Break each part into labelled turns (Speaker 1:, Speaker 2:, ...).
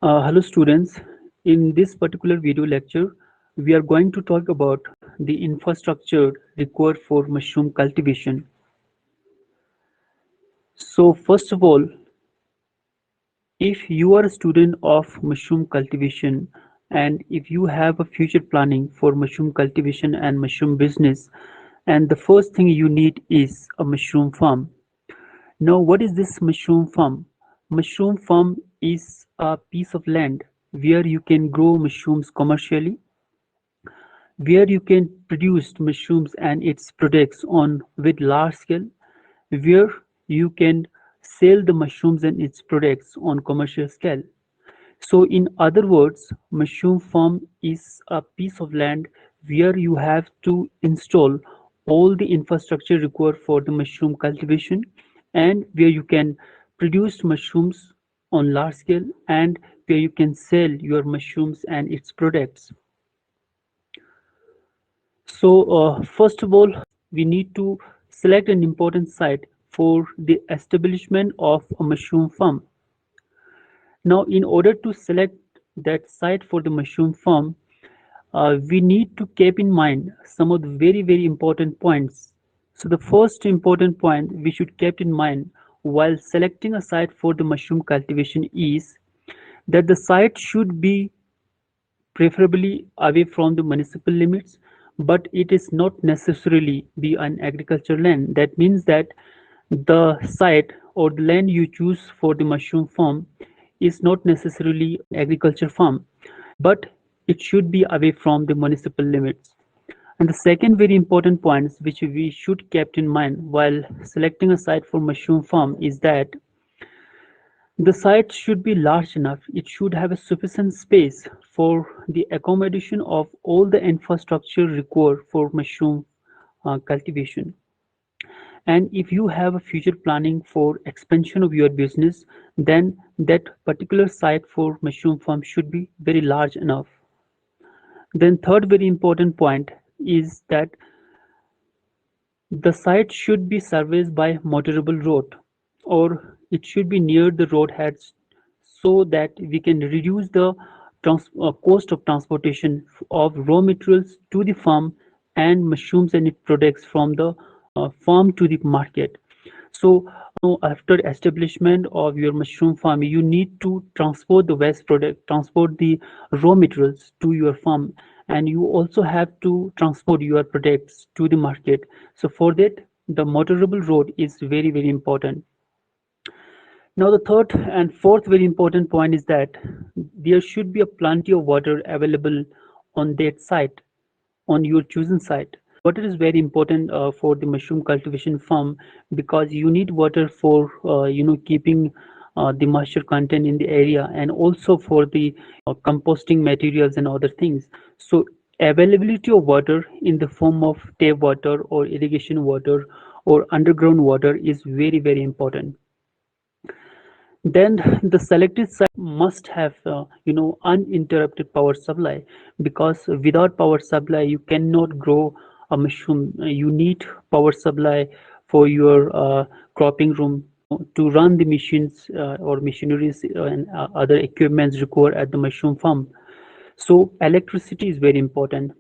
Speaker 1: Hello students, in this particular video lecture, we are going to talk about the infrastructure required for mushroom cultivation. So first of all, if you are a student of mushroom cultivation and if you have a future planning for mushroom cultivation and mushroom business, and the first thing you need is a mushroom farm. Now, what is this mushroom farm? Mushroom farm is a piece of land where you can grow mushrooms commercially, where you can produce mushrooms and its products on with large scale, where you can sell the mushrooms and its products on commercial scale. So in other words, mushroom farm is a piece of land where you have to install all the infrastructure required for the mushroom cultivation and where you can produce mushrooms on large scale and where you can sell your mushrooms and its products. So first of all, we need to select an important site for the establishment of a mushroom farm. Now, in order to select that site for the mushroom farm, we need to keep in mind some of the very important points. So the first important point we should keep in mind while selecting a site for the mushroom cultivation is that the site should be preferably away from the municipal limits, but it is not necessarily be an agricultural land. That means that the site or the land you choose for the mushroom farm is not necessarily an agriculture farm, but it should be away from the municipal limits. And the second very important point which we should keep in mind while selecting a site for mushroom farm is that the site should be large enough. It should have a sufficient space for the accommodation of all the infrastructure required for mushroom cultivation. And if you have a future planning for expansion of your business, then that particular site for mushroom farm should be very large enough. Then third very important point is that the site should be serviced by motorable road, or it should be near the road heads so that we can reduce the cost of transportation of raw materials to the farm and mushrooms and its products from the farm to the market. So after establishment of your mushroom farm, you need to transport the waste product, transport the raw materials to your farm, and you also have to transport your products to the market. So for that, the motorable road is very important. Now the third and fourth very important point is that there should be a plenty of water available on that site, on your chosen site. Water is very important for the mushroom cultivation farm because you need water for keeping the moisture content in the area and also for the composting materials and other things. So availability of water in the form of tap water or irrigation water or underground water is very important. Then the selected site must have uninterrupted power supply, because without power supply you cannot grow a mushroom. You need power supply for your cropping room to run the machines or machineries and other equipments required at the mushroom farm. So electricity is very important.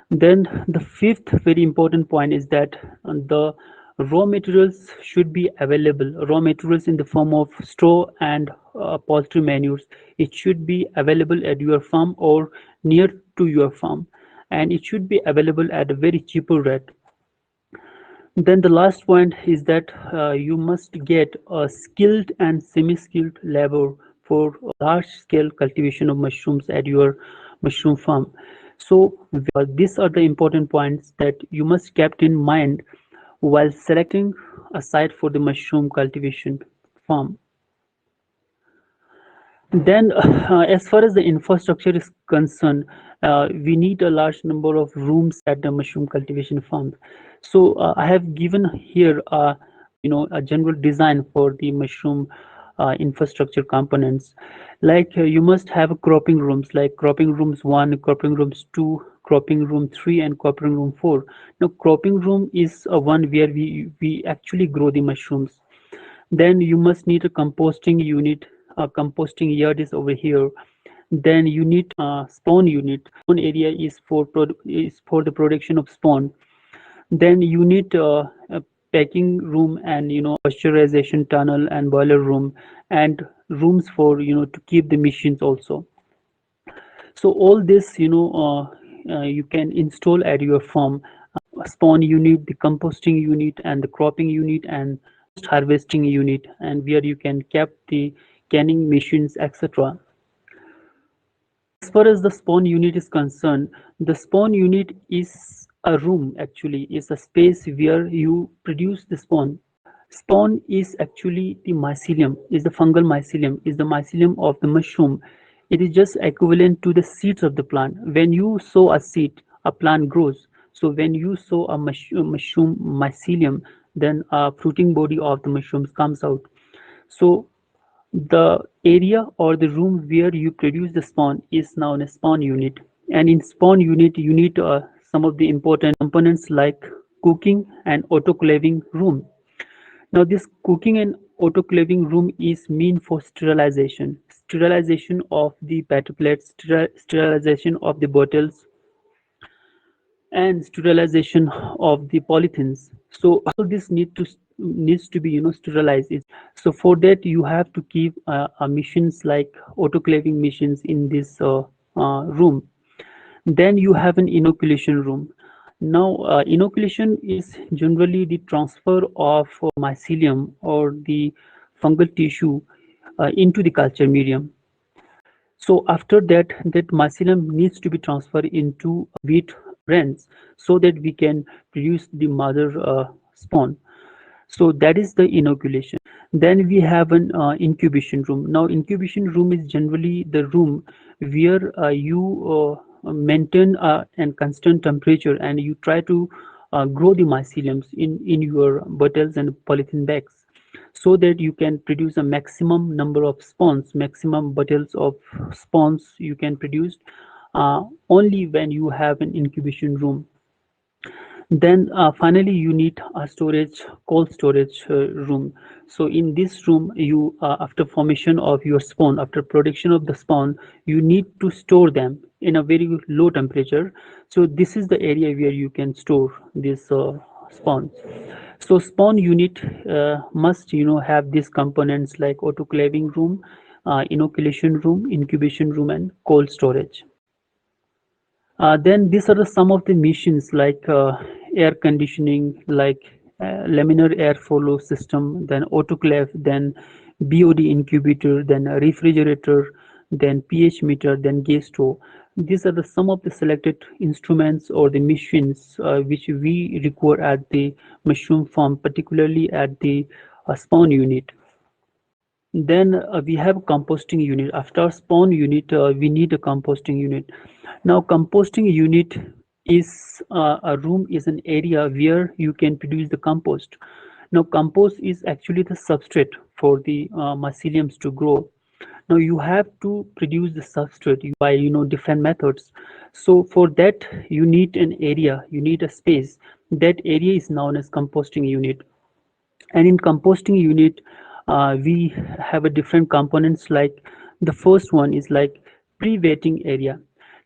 Speaker 1: Then the fifth very important point is that the raw materials should be available. Raw materials in the form of straw and poultry manures. It should be available at your farm or near to your farm, and it should be available at a very cheaper rate. Then the last point is that you must get a skilled and semi-skilled labor for large-scale cultivation of mushrooms at your mushroom farm. So these are the important points that you must keep in mind while selecting a site for the mushroom cultivation farm. Then, as far as the infrastructure is concerned, we need a large number of rooms at the mushroom cultivation farm. So, I have given here a general design for the mushroom infrastructure components. Like you must have cropping rooms, like cropping rooms 1, cropping rooms 2, cropping room 3, and cropping room 4. Now, cropping room is one where we actually grow the mushrooms. Then you must need a composting unit, composting yard is over here. Then you need spawn unit. Spawn area is for the production of spawn. Then you need a packing room and pasteurization tunnel and boiler room and rooms for to keep the machines also. So all this you can install at your farm. Spawn unit, the composting unit, and the cropping unit, and harvesting unit, and where you can keep the canning machines, etc. As far as the spawn unit is concerned, the spawn unit is a room, actually, is a space where you produce the spawn. Spawn is actually the mycelium, is the fungal mycelium, is the mycelium of the mushroom. It is just equivalent to the seeds of the plant. When you sow a seed, a plant grows. So when you sow a mushroom mycelium, then a fruiting body of the mushrooms comes out. So the area or the room where you produce the spawn is known as spawn unit. And in spawn unit, you need some of the important components like cooking and autoclaving room. Now, this cooking and autoclaving room is meant for sterilization, sterilization of the batter plates, sterilization of the bottles, and sterilization of the polythenes. So all this needs to be sterilized. So for that you have to keep machines like autoclaving machines in this room. Then you have an inoculation room. Now, inoculation is generally the transfer of mycelium or the fungal tissue into the culture medium. So after that, that mycelium needs to be transferred into wheat grains so that we can produce the mother spawn. So that is the inoculation. Then we have an incubation room. Now, incubation room is generally the room where you maintain a constant temperature and you try to grow the myceliums in your bottles and polythene bags so that you can produce a maximum number of spawns, maximum bottles of spawns you can produce only when you have an incubation room. Then finally you need a storage, cold storage room. So in this room, you after formation of your spawn, after production of the spawn, you need to store them in a very low temperature. So this is the area where you can store this spawn. So spawn unit must have these components like autoclaving room, inoculation room, incubation room, and cold storage. Then these are some of the missions like air conditioning, like laminar airflow system, then autoclave, then BOD incubator, then a refrigerator, then pH meter, then gas stove. These are some of the selected instruments or the machines which we require at the mushroom farm, particularly at the spawn unit. Then we have composting unit. After spawn unit, we need a composting unit. Now, composting unit is a room, is an area where you can produce the compost. Now, compost is actually the substrate for the myceliums to grow. Now, you have to produce the substrate by different methods. So for that, you need an area, you need a space. That area is known as composting unit. And in composting unit we have a different components, like the first one is like pre-wetting area.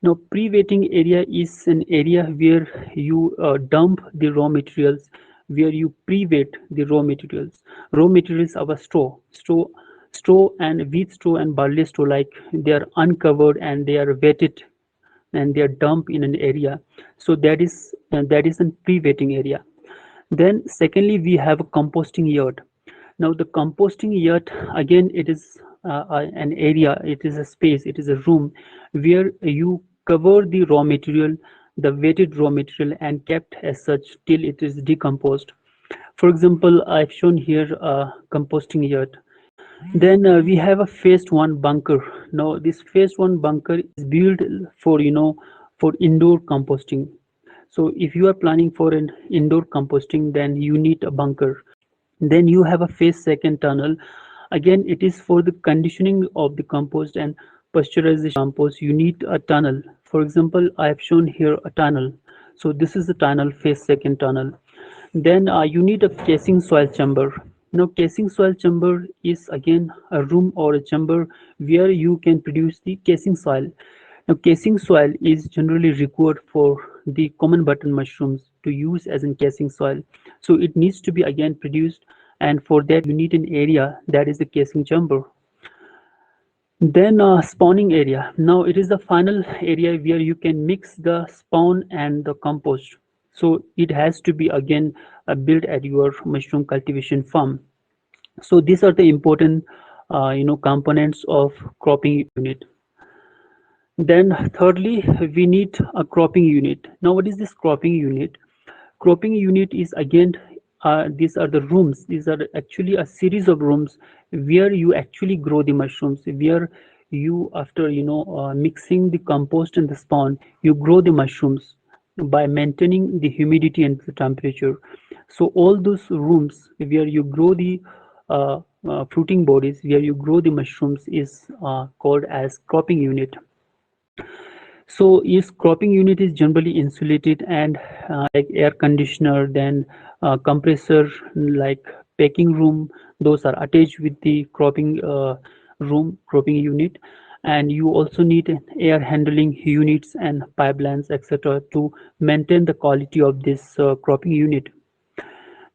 Speaker 1: Now, pre-wetting area is an area where you dump the raw materials, where you pre-wet the raw materials of a straw and wheat straw and barley straw, like they are uncovered and they are wetted and they are dumped in an area. So that is a pre-wetting area. Then secondly, we have a composting yard. Now the composting yard, again, it is an area, it is a space, it is a room where you cover the raw material, the wetted raw material, and kept as such till it is decomposed. For example, I've shown here a composting yard. Then we have a phase one bunker. Now this phase one bunker is built for for indoor composting. So if you are planning for an indoor composting, then you need a bunker. Then you have a phase second tunnel. Again, it is for the conditioning of the compost and pasteurization compost. You need a tunnel. For example, I have shown here a tunnel. So this is the tunnel, phase second tunnel. Then you need a casing soil chamber. Now, casing soil chamber is again a room or a chamber where you can produce the casing soil. Now, casing soil is generally required for the common button mushrooms to use as in casing soil. So it needs to be again produced, and for that you need an area that is the casing chamber. Then spawning area. Now it is the final area where you can mix the spawn and the compost. So it has to be again built at your mushroom cultivation farm. So these are the important components of cropping unit. Then thirdly, we need a cropping unit. Now what is this cropping unit? Cropping unit is again, these are the rooms. These are actually a series of rooms where you actually grow the mushrooms, where you, after mixing the compost and the spawn, you grow the mushrooms by maintaining the humidity and the temperature. So all those rooms where you grow the fruiting bodies, where you grow the mushrooms, is called as cropping unit. So yes, cropping unit is generally insulated and like air conditioner, then compressor, like packing room, those are attached with the cropping cropping unit. And you also need air handling units and pipelines, etc., to maintain the quality of this cropping unit.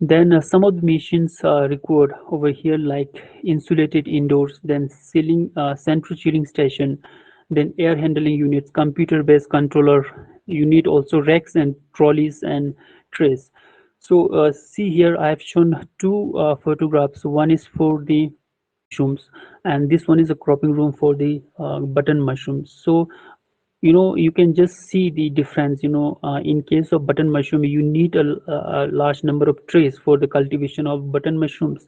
Speaker 1: Then some of the machines required over here, like insulated indoors, then ceiling, central chilling station, then air handling units, computer-based controller. You need also racks and trolleys and trays. So see here, I have shown two photographs. One is for the mushrooms, and this one is a cropping room for the button mushrooms. So you can just see the difference. In case of button mushroom, you need a large number of trays for the cultivation of button mushrooms,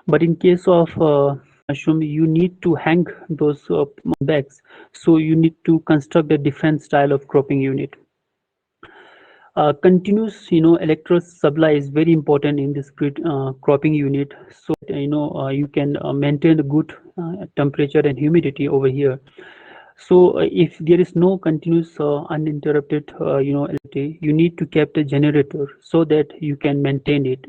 Speaker 1: but in case of mushroom, you need to hang those bags. So you need to construct a different style of cropping unit. Continuous electro supply is very important in this cropping unit, so you can maintain a good temperature and humidity over here. So if there is no continuous uninterrupted electricity, you need to keep the generator so that you can maintain it.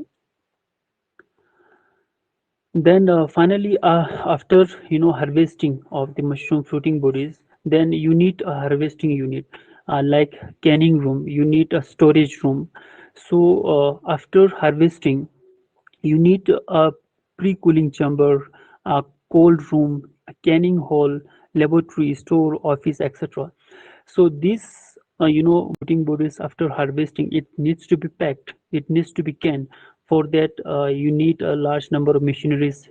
Speaker 1: Then finally, after harvesting of the mushroom fruiting bodies, then you need a harvesting unit, like canning room. You need a storage room. So after harvesting, you need a pre-cooling chamber, a cold room, a canning hall, laboratory, store, office, etc. So this, fruiting bodies after harvesting, it needs to be packed. It needs to be canned. For that, you need a large number of machineries,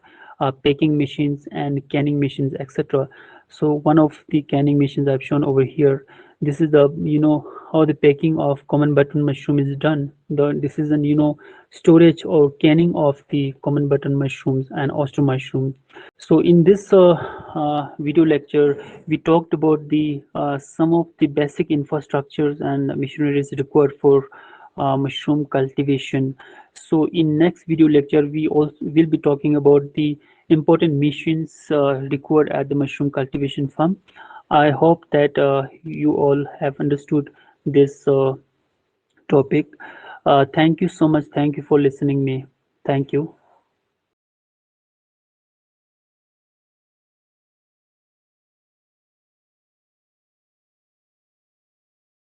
Speaker 1: packing machines and canning machines, etc. So one of the canning machines I've shown over here. This is the how the packing of common button mushroom is done. This is an storage or canning of the common button mushrooms and oyster mushroom. So in this video lecture, we talked about the some of the basic infrastructures and machineries required for mushroom cultivation. So in next video lecture, we also will be talking about the important machines required at the mushroom cultivation farm. I hope that you all have understood this topic. Thank you so much. Thank you for listening me. Thank you.